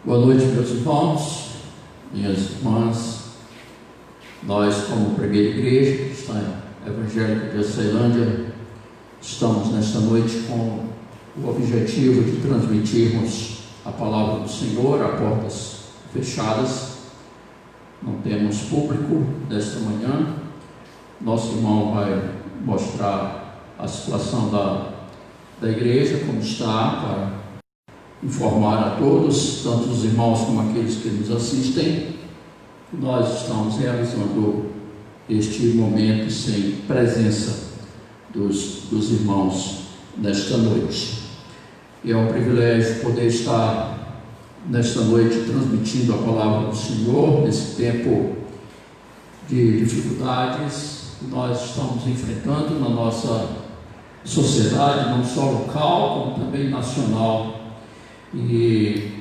Boa noite, meus irmãos, minhas irmãs. Nós, como primeira igreja cristã evangélica de Ceilândia, estamos nesta noite com o objetivo de transmitirmos a palavra do Senhor a portas fechadas. Não temos público nesta manhã. Nosso irmão vai mostrar a situação da igreja, como está, para informar a todos, tanto os irmãos como aqueles que nos assistem, que nós estamos realizando este momento sem presença dos irmãos nesta noite. E é um privilégio poder estar nesta noite transmitindo a palavra do Senhor, nesse tempo de dificuldades que nós estamos enfrentando na nossa sociedade, não só local, como também nacional e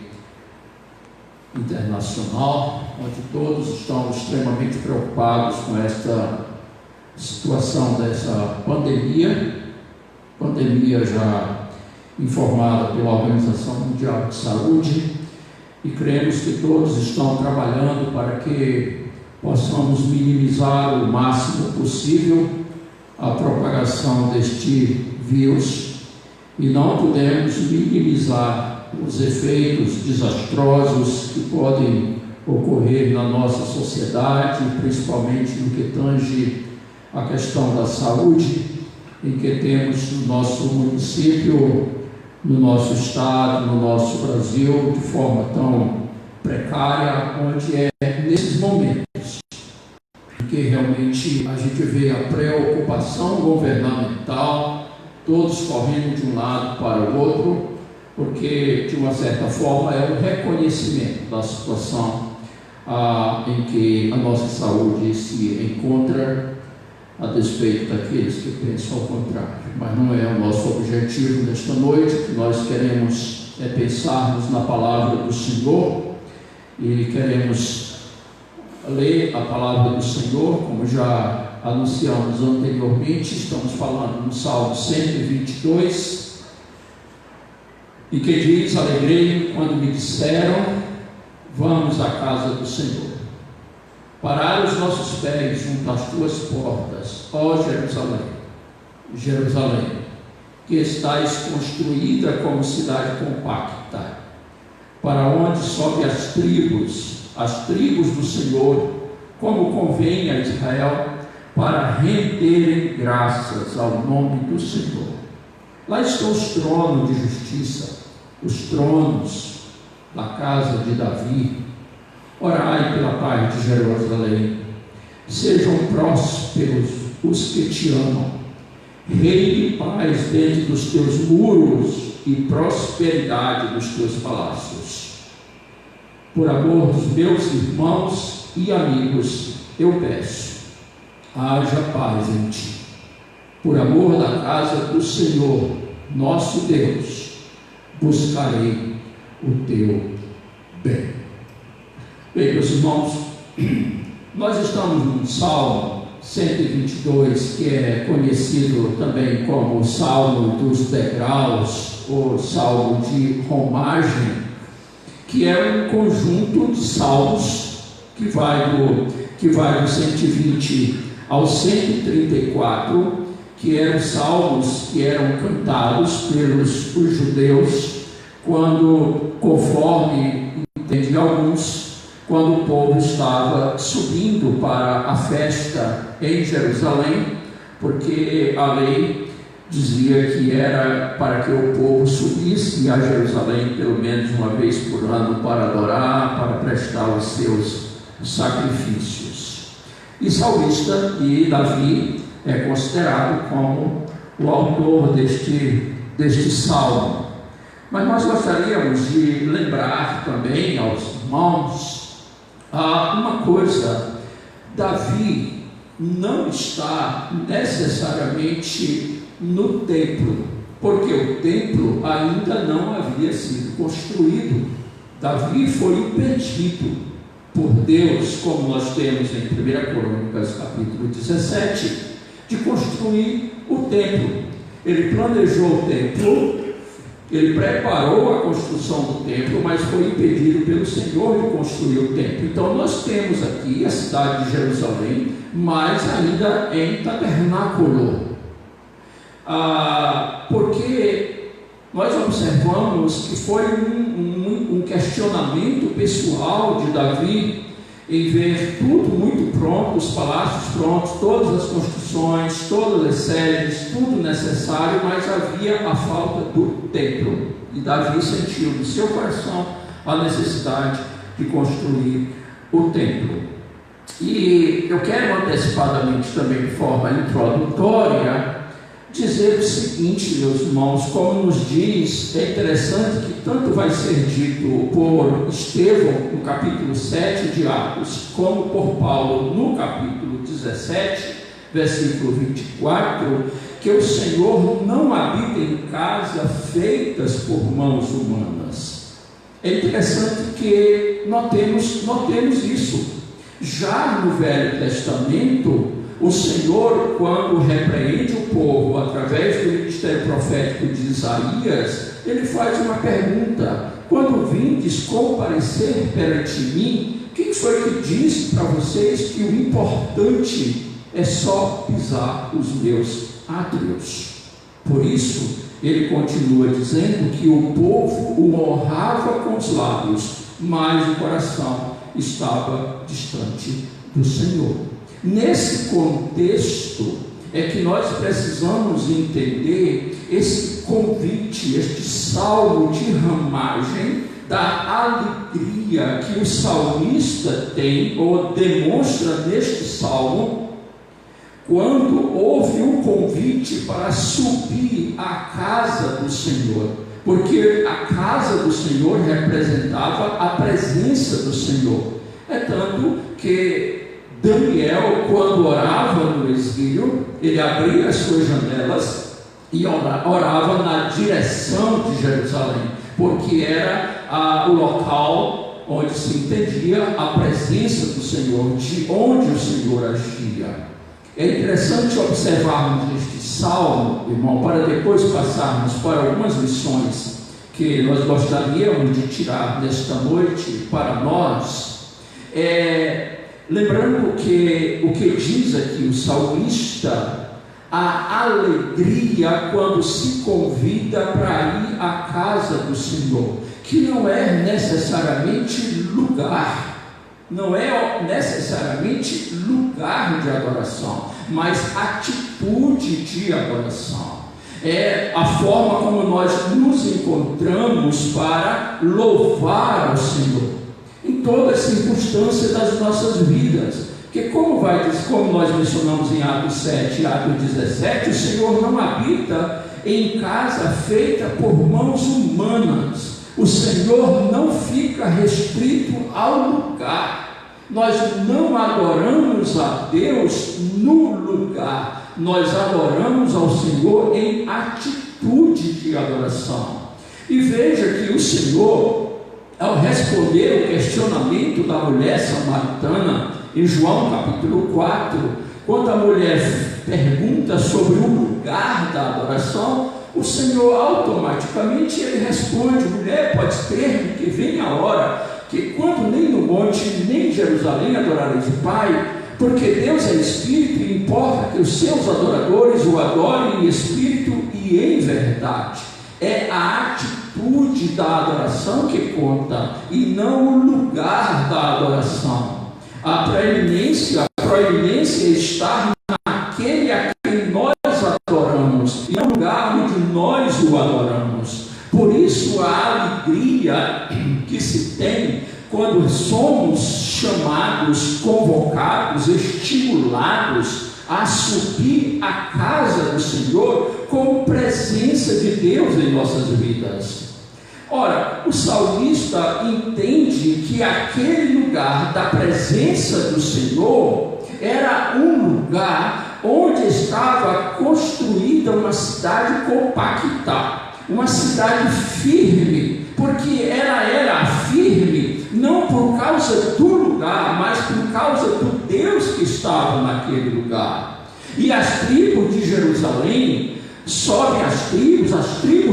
internacional, onde todos estão extremamente preocupados com esta situação dessa pandemia já informada pela Organização Mundial de Saúde, e cremos que todos estão trabalhando para que possamos minimizar o máximo possível a propagação deste vírus, e não podemos minimizar os efeitos desastrosos que podem ocorrer na nossa sociedade, principalmente no que tange a questão da saúde, em que temos no nosso município, no nosso estado, no nosso Brasil, de forma tão precária, onde é nesses momentos que realmente a gente vê a preocupação governamental, todos correndo de um lado para o outro, porque, de uma certa forma, é um reconhecimento da situação em que a nossa saúde se encontra, a despeito daqueles que pensam ao contrário. Mas não é o nosso objetivo nesta noite. O que nós queremos é pensarmos na palavra do Senhor, e queremos ler a palavra do Senhor, como já anunciamos anteriormente. Estamos falando no Salmo 122, e que diz: alegrei-me quando me disseram, vamos à casa do Senhor. Pararam os nossos pés junto às tuas portas, ó Jerusalém, Jerusalém, que estais construída como cidade compacta, para onde sobe as tribos do Senhor, como convém a Israel, para renderem graças ao nome do Senhor. Lá estão os tronos de justiça, os tronos da casa de Davi. Orai pela paz de Jerusalém. Sejam prósperos os que te amam. Reine paz dentro dos teus muros e prosperidade dos teus palácios. Por amor dos meus irmãos e amigos, eu peço, haja paz em ti. Por amor da casa do Senhor, nosso Deus, buscarei o teu bem. Bem, meus irmãos, nós estamos no Salmo 122, que é conhecido também como o Salmo dos Degraus, ou Salmo de Romagem, que é um conjunto de salmos que vai do 120 ao 134, que eram salmos que eram cantados pelos os judeus, conforme entende alguns, quando o povo estava subindo para a festa em Jerusalém, porque a lei dizia que era para que o povo subisse a Jerusalém pelo menos uma vez por ano para adorar, para prestar os seus sacrifícios. E salmista, e Davi é considerado como o autor deste salmo. Mas nós gostaríamos de lembrar também aos irmãos uma coisa: Davi não está necessariamente no templo, porque o templo ainda não havia sido construído. Davi foi impedido por Deus, como nós temos em 1 Crônicas capítulo 17, de construir o templo. Ele planejou o templo, Ele preparou a construção do templo, mas foi impedido pelo Senhor de construir o templo. Então nós temos aqui a cidade de Jerusalém, mas ainda em tabernáculo. Porque nós observamos que foi um questionamento pessoal de Davi em ver tudo muito pronto, os palácios prontos, todas as construções, todas as sedes, tudo necessário, mas havia a falta do templo. E Davi sentiu no seu coração a necessidade de construir o templo. E eu quero antecipadamente também, de forma introdutória, dizer o seguinte, meus irmãos, como nos diz, é interessante que tanto vai ser dito por Estevão no capítulo 7 de Atos, como por Paulo no capítulo 17, versículo 24, que o Senhor não habita em casas feitas por mãos humanas. É interessante que notemos isso. Já no Velho Testamento, o Senhor, quando repreende o povo através do ministério profético de Isaías, ele faz uma pergunta: quando vindes comparecer perante mim, quem foi que disse para vocês que o importante é só pisar os meus átrios? Por isso, ele continua dizendo que o povo o honrava com os lábios, mas o coração estava distante do Senhor. Nesse contexto é que nós precisamos entender esse convite, este salmo de ramagem da alegria que o salmista tem ou demonstra neste salmo, quando houve um convite para subir à casa do Senhor, porque a casa do Senhor representava a presença do Senhor. É tanto que Daniel, quando orava no exílio, ele abria as suas janelas e orava na direção de Jerusalém, porque era o local onde se entendia a presença do Senhor, de onde o Senhor agia. É interessante observarmos este salmo, irmão, para depois passarmos para algumas lições que nós gostaríamos de tirar nesta noite para nós. Lembrando que o que diz aqui o salmista, a alegria quando se convida para ir à casa do Senhor, que não é necessariamente lugar, não é necessariamente lugar de adoração, mas atitude de adoração. É a forma como nós nos encontramos para louvar ao Senhor em todas as circunstâncias das nossas vidas. Porque como nós mencionamos em Atos 7 e Atos 17, o Senhor não habita em casa feita por mãos humanas. O Senhor não fica restrito ao lugar. Nós não adoramos a Deus no lugar, nós adoramos ao Senhor em atitude de adoração. E veja que o Senhor, ao responder o questionamento da mulher samaritana, em João capítulo 4, quando a mulher pergunta sobre o lugar da adoração, o Senhor automaticamente ele responde: mulher, pode crer que vem a hora que quando nem no monte nem em Jerusalém adorareis o Pai, porque Deus é Espírito e importa que os seus adoradores o adorem em Espírito e em verdade. É a atitude da adoração que conta e não o lugar da adoração. A proeminência está naquele a quem nós adoramos e no lugar onde nós o adoramos. Por isso a alegria que se tem quando somos chamados, convocados, estimulados a subir à casa do Senhor como presença de Deus em nossas vidas. Ora, o salmista entende que aquele lugar da presença do Senhor era um lugar onde estava construída uma cidade compacta, uma cidade firme, porque ela era firme não por causa do lugar, mas por causa do Deus que estava naquele lugar. E as tribos de Jerusalém sobem as tribos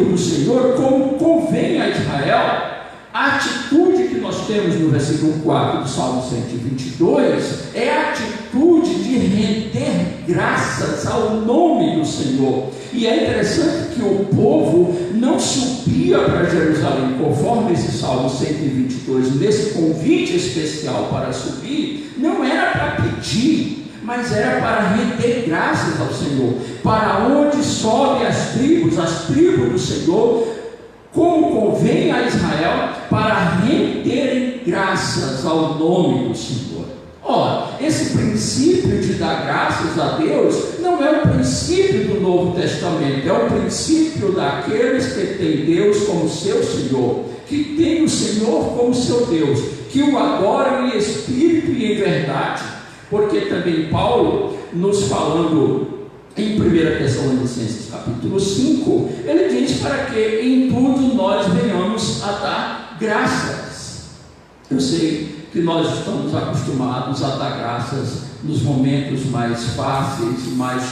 do Senhor, como convém a Israel. A atitude que nós temos no versículo 4 do Salmo 122 é a atitude de render graças ao nome do Senhor. E é interessante que o povo não subia para Jerusalém, conforme esse Salmo 122, nesse convite especial para subir, não era para pedir, mas era para render graças ao Senhor. Para onde sobem as tribos do Senhor, como convém a Israel, para renderem graças ao nome do Senhor. Ora, esse princípio de dar graças a Deus não é o princípio do Novo Testamento, é o princípio daqueles que têm Deus como seu Senhor, que têm o Senhor como seu Deus, que o adoram em espírito e em verdade. Porque também Paulo, nos falando em 1 Tessalonicenses capítulo 5, ele diz para que em tudo nós venhamos a dar graças. Eu sei que nós estamos acostumados a dar graças nos momentos mais fáceis, mais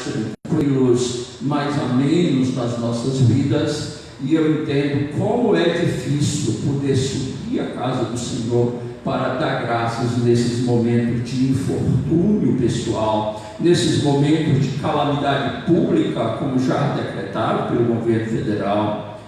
tranquilos, mais amenos das nossas vidas, e eu entendo como é difícil poder subir à casa do Senhor para dar graças nesses momentos de infortúnio pessoal, nesses momentos de calamidade pública, como já decretado pelo governo federal.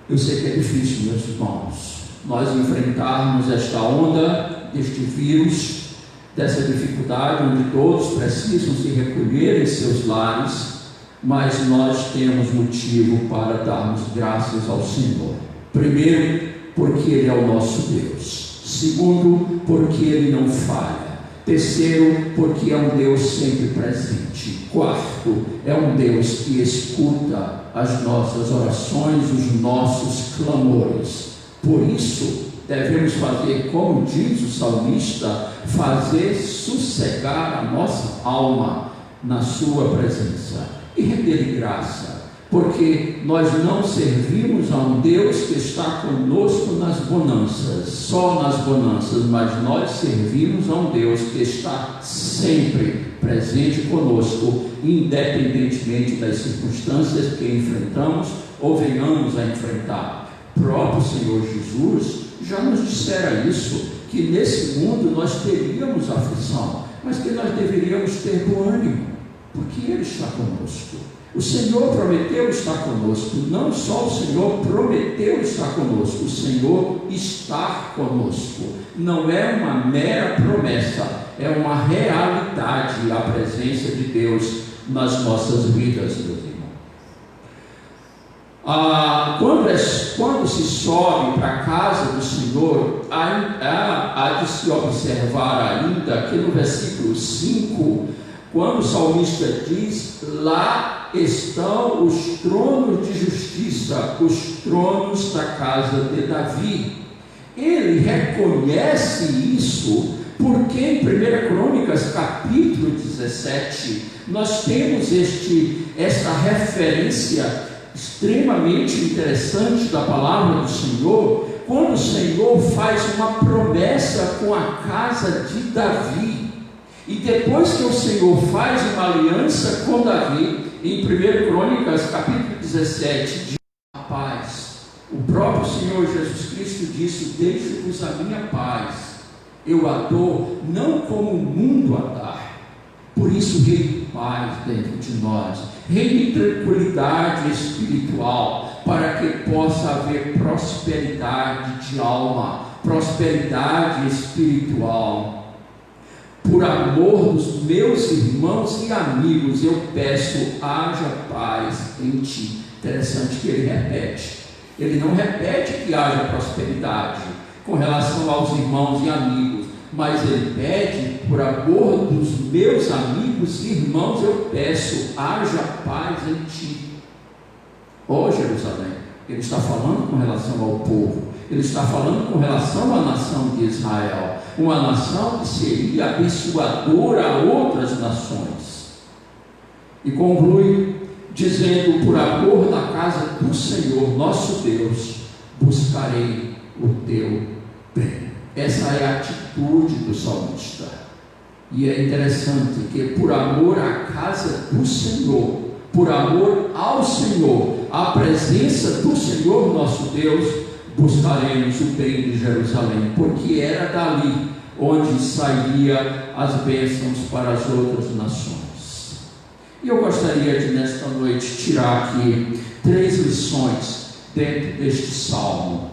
Eu sei que é difícil, meus irmãos, nós enfrentarmos esta onda, este vírus, dessa dificuldade, onde todos precisam se recolher em seus lares, mas nós temos motivo para darmos graças ao Senhor. Primeiro, porque Ele é o nosso Deus. Segundo, porque Ele não falha. Terceiro, porque é um Deus sempre presente. Quarto, é um Deus que escuta as nossas orações, os nossos clamores. Por isso, devemos fazer, como diz o salmista, fazer sossegar a nossa alma na sua presença e render graça, porque nós não servimos a um Deus que está conosco nas bonanças, só nas bonanças, mas nós servimos a um Deus que está sempre presente conosco, independentemente das circunstâncias que enfrentamos ou venhamos a enfrentar. O próprio Senhor Jesus já nos dissera isso, que nesse mundo nós teríamos aflição, mas que nós deveríamos ter bom ânimo, porque Ele está conosco. O Senhor prometeu estar conosco. Não só o Senhor prometeu estar conosco, o Senhor está conosco. Não é uma mera promessa, é uma realidade a presença de Deus nas nossas vidas, meus irmãos. Quando se sobe para a casa do Senhor, há de se observar ainda que no versículo 5, quando o salmista diz: lá estão os tronos de justiça, os tronos da casa de Davi. Ele reconhece isso porque em 1 Crônicas capítulo 17 nós temos esta referência extremamente interessante da palavra do Senhor, quando o Senhor faz uma promessa com a casa de Davi. E depois que o Senhor faz uma aliança com Davi, em 1 Crônicas capítulo 17, diz a paz. O próprio Senhor Jesus Cristo disse: deixo-vos a minha paz, eu a dou não como o mundo a dá. Por isso reine paz dentro de nós, reine tranquilidade espiritual, para que possa haver prosperidade de alma, prosperidade espiritual. Por amor dos meus irmãos e amigos, eu peço, haja paz em ti. Interessante que ele repete. Ele não repete que haja prosperidade com relação aos irmãos e amigos, mas ele pede, por amor dos meus amigos e irmãos, eu peço, haja paz em ti. Ó Jerusalém, ele está falando com relação ao povo, ele está falando com relação à nação de Israel, uma nação que seria abençoadora a outras nações. E conclui dizendo: por amor da casa do Senhor, nosso Deus, buscarei o teu bem. Essa é a atitude do salmista. E é interessante que, por amor à casa do Senhor, por amor ao Senhor, à presença do Senhor nosso Deus, buscaremos o bem de Jerusalém, porque era dali onde saía as bênçãos para as outras nações. E eu gostaria de nesta noite tirar aqui 3 lições dentro deste salmo.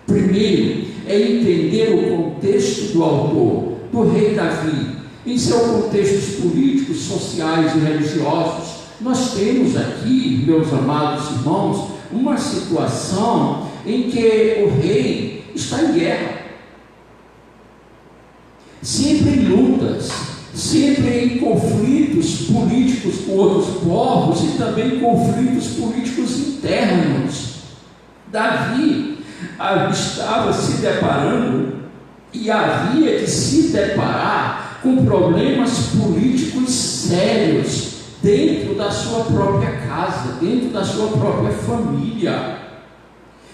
Primeiro, é entender o contexto do autor, do rei Davi, em seus contextos políticos, sociais e religiosos. Nós temos aqui, meus amados irmãos, uma situação em que o rei está em guerra, sempre em lutas, sempre em conflitos políticos com outros povos e também conflitos políticos internos. Davi estava se deparando e havia de se deparar com problemas políticos sérios dentro da sua própria casa, dentro da sua própria família.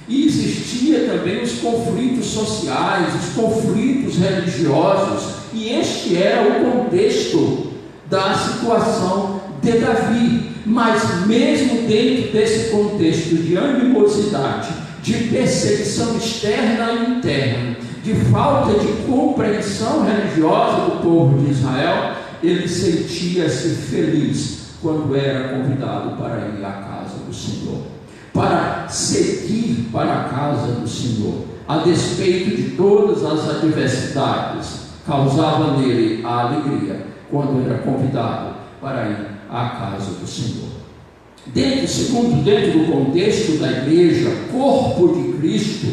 E existia também os conflitos sociais, os conflitos religiosos, e este era o contexto da situação de Davi. Mas mesmo dentro desse contexto de animosidade, de perseguição externa e interna, de falta de compreensão religiosa do povo de Israel, ele sentia-se feliz quando era convidado para ir à casa do Senhor, para seguir para a casa do Senhor, a despeito de todas as adversidades. Causava nele a alegria quando era convidado para ir à casa do Senhor. Dentro do contexto da igreja, corpo de Cristo,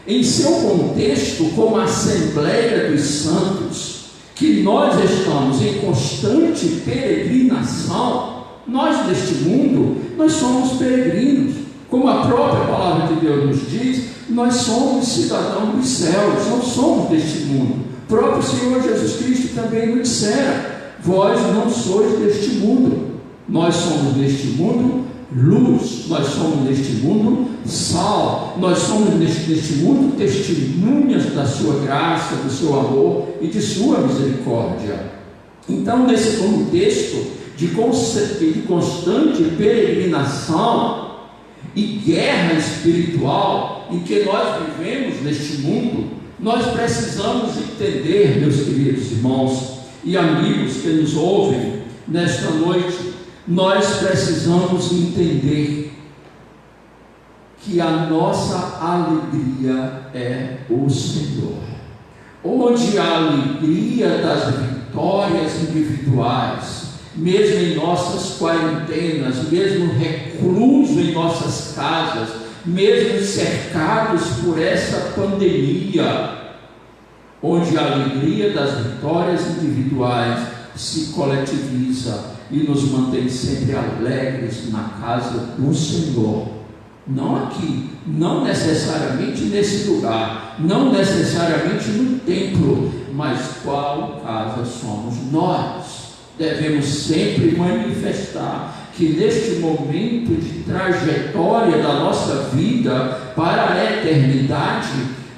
em seu contexto como Assembleia dos Santos, que nós estamos em constante peregrinação, nós neste mundo, nós somos peregrinos. Como a própria palavra de Deus nos diz, nós somos cidadãos dos céus, não somos deste mundo. O próprio Senhor Jesus Cristo também nos dissera: vós não sois deste mundo. Nós somos deste mundo luz, nós somos neste mundo sal, nós somos neste mundo testemunhas da sua graça, do seu amor e de sua misericórdia. Então, nesse contexto de constante peregrinação e guerra espiritual em que nós vivemos neste mundo, nós precisamos entender, meus queridos irmãos e amigos que nos ouvem nesta noite, nós precisamos entender que a nossa alegria é o Senhor. Onde a alegria das vitórias individuais, mesmo em nossas quarentenas, mesmo reclusos em nossas casas, mesmo cercados por essa pandemia, onde a alegria das vitórias individuais se coletiviza e nos mantém sempre alegres na casa do Senhor. Não aqui, não necessariamente nesse lugar, não necessariamente no templo, mas qual casa somos nós? Devemos sempre manifestar que neste momento de trajetória da nossa vida para a eternidade,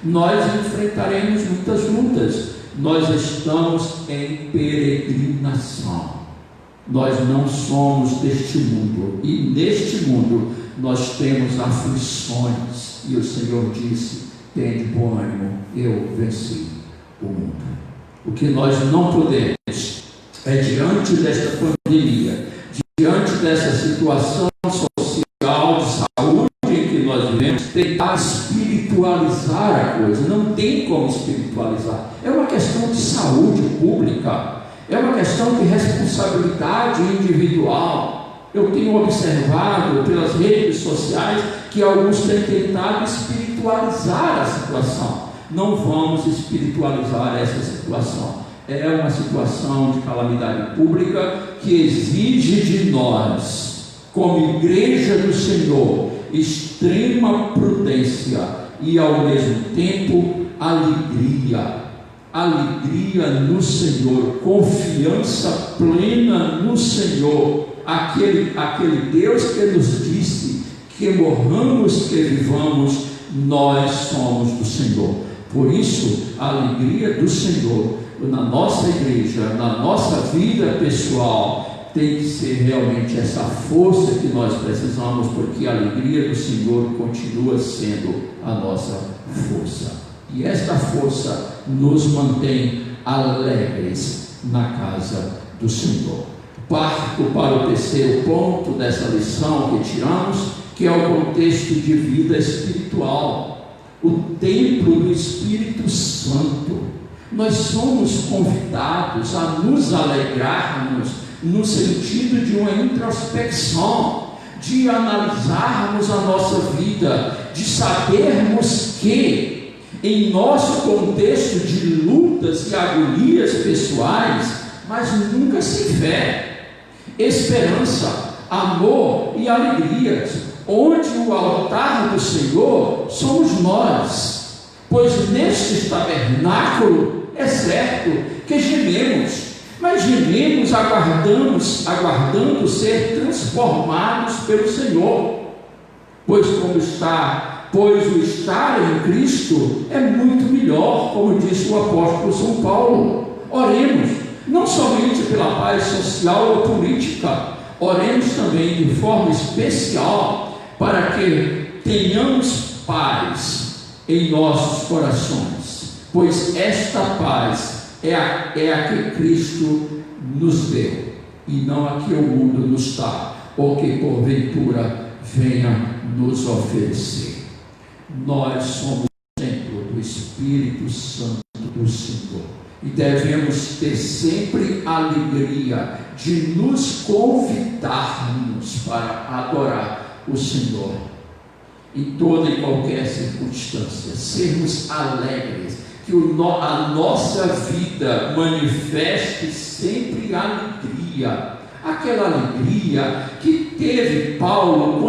nós enfrentaremos muitas lutas. Nós estamos em peregrinação. Nós não somos deste mundo, e neste mundo nós temos aflições, e o Senhor disse: tende bom ânimo, eu venci o mundo. O que nós não podemos é, diante desta pandemia, diante dessa situação social, de saúde em que nós vivemos, tentar espiritualizar a coisa. Não tem como espiritualizar, é uma questão de saúde pública, é uma questão de responsabilidade individual. Eu tenho observado pelas redes sociais que alguns têm tentado espiritualizar a situação. Não vamos espiritualizar essa situação. É uma situação de calamidade pública que exige de nós, como igreja do Senhor, extrema prudência e ao mesmo tempo alegria. Alegria no Senhor, confiança plena no Senhor, aquele Deus que nos disse que morramos, que vivamos, nós somos do Senhor. Por isso, a alegria do Senhor na nossa igreja, na nossa vida pessoal, tem que ser realmente essa força que nós precisamos, porque a alegria do Senhor continua sendo a nossa força. E esta força nos mantém alegres na casa do Senhor. Parto para o terceiro ponto dessa lição que tiramos, que é o contexto de vida espiritual, o templo do Espírito Santo. Nós somos convidados a nos alegrarmos no sentido de uma introspecção, de analisarmos a nossa vida, de sabermos que em nosso contexto de lutas e agonias pessoais, mas nunca sem fé, esperança, amor e alegrias, onde o altar do Senhor somos nós, pois neste tabernáculo é certo que gememos, mas gememos aguardando ser transformados pelo Senhor, pois o estar em Cristo é muito melhor, como disse o apóstolo São Paulo. Oremos, não somente pela paz social ou política, oremos também de forma especial para que tenhamos paz em nossos corações, pois esta paz é a que Cristo nos deu, e não a que o mundo nos dá, ou que porventura venha nos oferecer. Nós somos o templo do Espírito Santo do Senhor, e devemos ter sempre a alegria de nos convidarmos para adorar o Senhor, em toda e qualquer circunstância, sermos alegres, que a nossa vida manifeste sempre alegria, aquela alegria que teve Paulo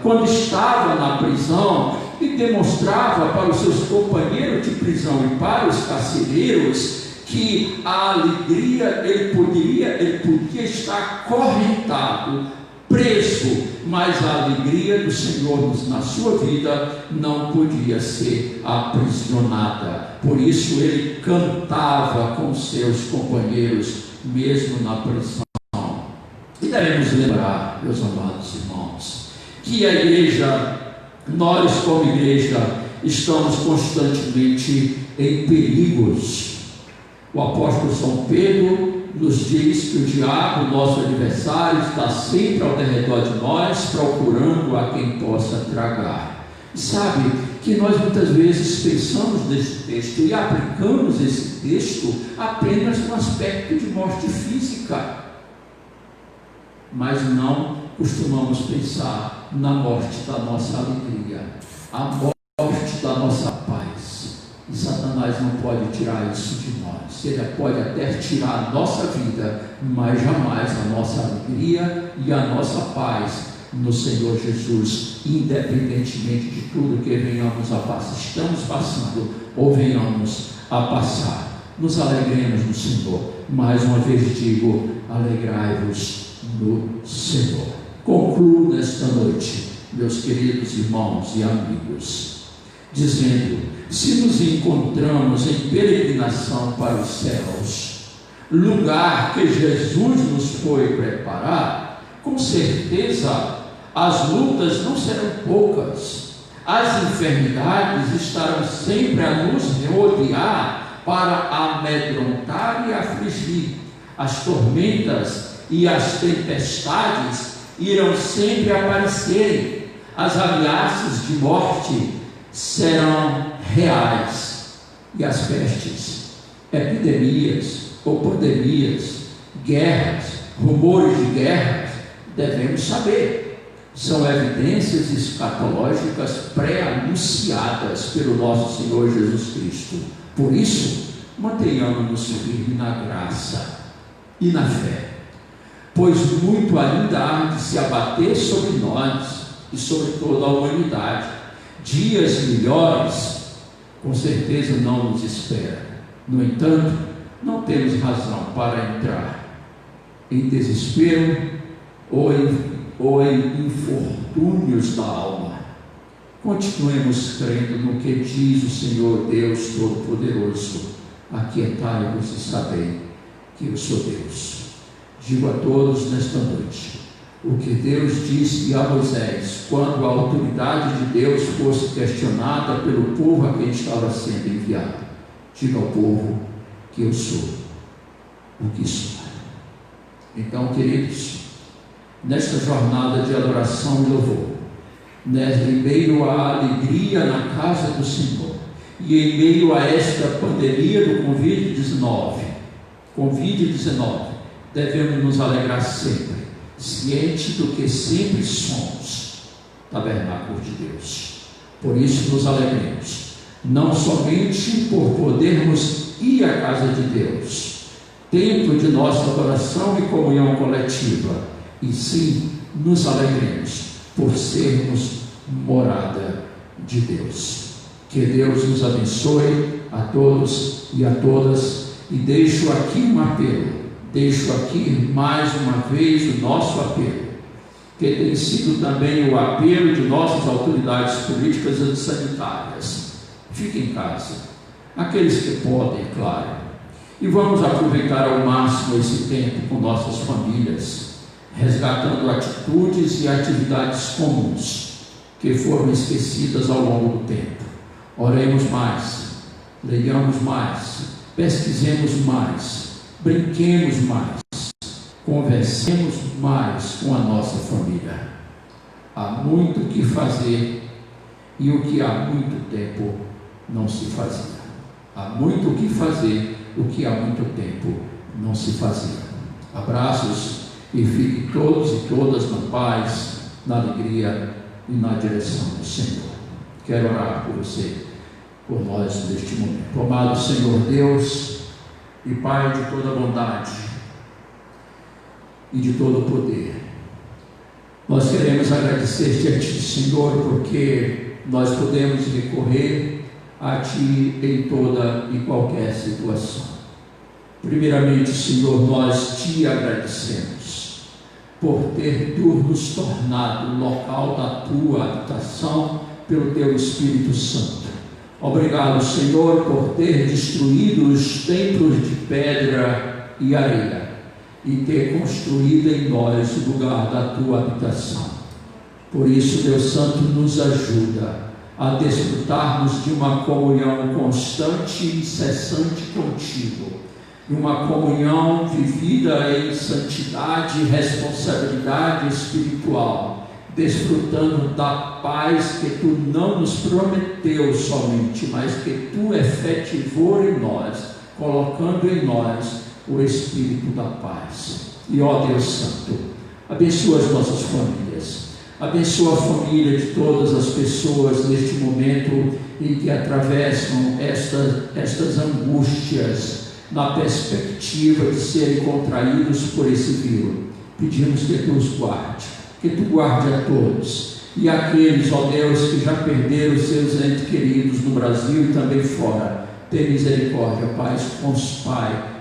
quando estava na prisão e demonstrava para os seus companheiros de prisão e para os carcereiros que a alegria, ele podia estar acorrentado, preso, mas a alegria do Senhor na sua vida não podia ser aprisionada. Por isso ele cantava com seus companheiros, mesmo na prisão. E devemos lembrar, meus amados irmãos, que a igreja, nós como igreja, estamos constantemente em perigos. O apóstolo São Pedro nos diz que o diabo, nosso adversário, está sempre ao redor de nós, procurando a quem possa tragar. Sabe que nós muitas vezes pensamos nesse texto e aplicamos esse texto apenas no aspecto de morte física, mas não costumamos pensar na morte da nossa alegria, a morte da nossa paz. E Satanás não pode tirar isso de nós. Ele pode até tirar a nossa vida, mas jamais a nossa alegria e a nossa paz no Senhor Jesus, independentemente de tudo que venhamos a passar, estamos passando ou venhamos a passar. Nos alegremos no Senhor. Mais uma vez digo, alegrai-vos no Senhor. Concluo nesta noite, meus queridos irmãos e amigos, dizendo: se nos encontramos em peregrinação para os céus, lugar que Jesus nos foi preparar, com certeza as lutas não serão poucas, as enfermidades estarão sempre a nos rodear para amedrontar e afligir, as tormentas e as tempestades irão sempre aparecer, as ameaças de morte serão reais, e as pestes, epidemias ou pandemias, guerras, rumores de guerras, devemos saber, são evidências escatológicas pré-anunciadas pelo nosso Senhor Jesus Cristo. Por isso, mantenhamos-nos firmes na graça e na fé, pois muito ainda há de se abater sobre nós e sobre toda a humanidade. Dias melhores, com certeza, não nos esperam. No entanto, não temos razão para entrar em desespero ou em infortúnios da alma. Continuemos crendo no que diz o Senhor Deus Todo-Poderoso: aquietai-vos e sabei que eu sou Deus. digo a todos nesta noite, o que Deus disse a Moisés, quando a autoridade de Deus fosse questionada pelo povo a quem estava sendo enviado. Diga ao povo que eu sou o que sou. Então, queridos, nesta jornada de adoração e louvor, em meio à alegria na casa do Senhor, e em meio a esta pandemia do Covid-19, devemos nos alegrar sempre, ciente do que sempre somos, tabernáculo de Deus. Por isso nos alegremos, não somente por podermos ir à casa de Deus, templo de nossa adoração e comunhão coletiva, e sim nos alegremos por sermos morada de Deus. Que Deus nos abençoe a todos e a todas, e deixo aqui um apelo, deixo aqui mais uma vez o nosso apelo, que tem sido também o apelo de nossas autoridades políticas e sanitárias. Fiquem em casa, aqueles que podem, claro, e vamos aproveitar ao máximo esse tempo com nossas famílias, resgatando atitudes e atividades comuns que foram esquecidas ao longo do tempo. Oremos mais, leiamos mais, pesquisemos mais, brinquemos mais, conversemos mais com a nossa família. Há muito o que fazer e o que há muito tempo não se fazia. Há muito o que fazer, o que há muito tempo não se fazia. Abraços e fiquem todos e todas na paz, na alegria e na direção do Senhor. Quero orar por você, por nós neste momento. Amado Senhor Deus e Pai de toda bondade e de todo poder, nós queremos agradecer-te a Ti, Senhor, porque nós podemos recorrer a Ti em toda e qualquer situação. Primeiramente, Senhor, nós Te agradecemos por ter Tu nos tornado local da Tua habitação pelo Teu Espírito Santo. Obrigado, Senhor, por ter destruído os templos de pedra e areia e ter construído em nós o lugar da Tua habitação. Por isso, Deus Santo, nos ajuda a desfrutarmos de uma comunhão constante e incessante contigo, de uma comunhão vivida em santidade e responsabilidade espiritual, desfrutando da paz que Tu não nos prometeu somente, mas que Tu efetivou em nós, colocando em nós o Espírito da paz. E ó Deus Santo, abençoa as nossas famílias, abençoa a família de todas as pessoas neste momento em que atravessam estas angústias, na perspectiva de serem contraídos por esse vírus. Pedimos que Tu os guarde, que Tu guarde a todos, e aqueles, ó Deus, que já perderam seus entes queridos no Brasil e também fora. Tem misericórdia, Pai,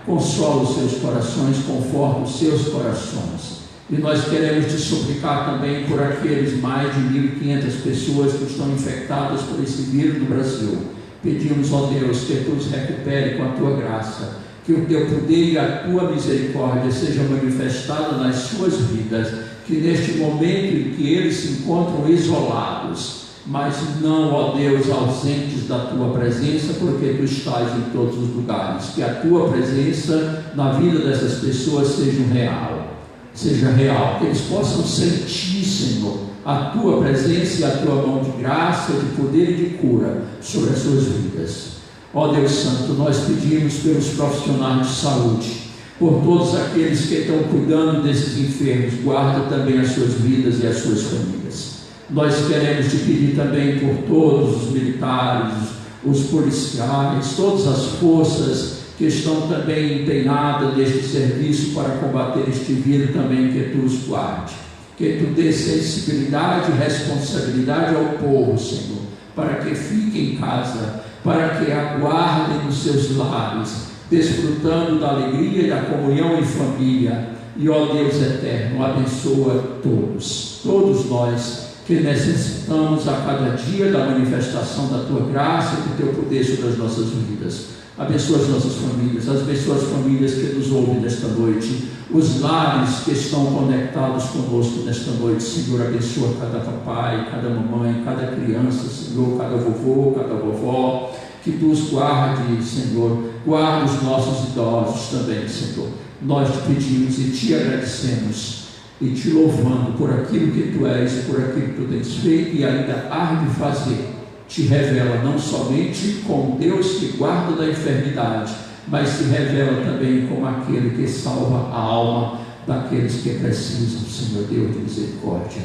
consola os seus corações, conforta os seus corações. E nós queremos Te suplicar também por aqueles mais de 1.500 pessoas que estão infectadas por esse vírus no Brasil. Pedimos, ó Deus, que Tu os recupere com a Tua graça, que o Teu poder e a Tua misericórdia sejam manifestados nas suas vidas, que neste momento em que eles se encontram isolados, mas não, ó Deus, ausentes da Tua presença, porque Tu estás em todos os lugares, que a Tua presença na vida dessas pessoas seja real, que eles possam sentir, Senhor, a Tua presença e a Tua mão de graça, de poder e de cura sobre as suas vidas. Ó Deus Santo, nós pedimos pelos profissionais de saúde, por todos aqueles que estão cuidando desses enfermos, guarda também as suas vidas e as suas famílias. Nós queremos Te pedir também por todos os militares, os policiais, todas as forças que estão também empenhadas neste serviço para combater este vírus também, que Tu os guarde, que Tu dê sensibilidade e responsabilidade ao povo, Senhor, para que fiquem em casa, para que aguardem nos seus lares, desfrutando da alegria e da comunhão em família. E ó Deus eterno, abençoa todos nós que necessitamos a cada dia da manifestação da Tua graça e do Teu poder sobre as nossas vidas. Abençoa as nossas famílias, abençoa as famílias que nos ouvem nesta noite, os lares que estão conectados conosco nesta noite. Senhor, abençoa cada papai, cada mamãe, cada criança, Senhor, cada vovô, cada vovó, que Tu os guarde, Senhor, guarda os nossos idosos também, Senhor. Nós te pedimos e te agradecemos e te louvando por aquilo que Tu és e por aquilo que Tu tens feito e ainda há de fazer. Te revela não somente como Deus que guarda da enfermidade, mas se revela também como aquele que salva a alma daqueles que precisam, Senhor Deus de misericórdia.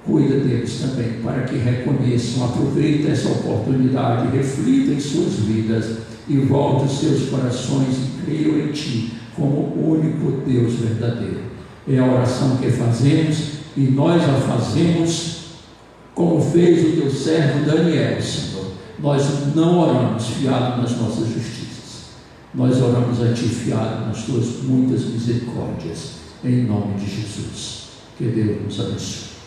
Cuida deles também, para que reconheçam, aproveitem essa oportunidade, reflitam em suas vidas e voltem os seus corações e creiam em Ti como o único Deus verdadeiro. É a oração que fazemos e nós a fazemos como fez o Teu servo Daniel, Senhor. Nós não oramos fiado nas nossas justiças, nós oramos a Ti fiado nas Tuas muitas misericórdias, em nome de Jesus. Que Deus nos abençoe.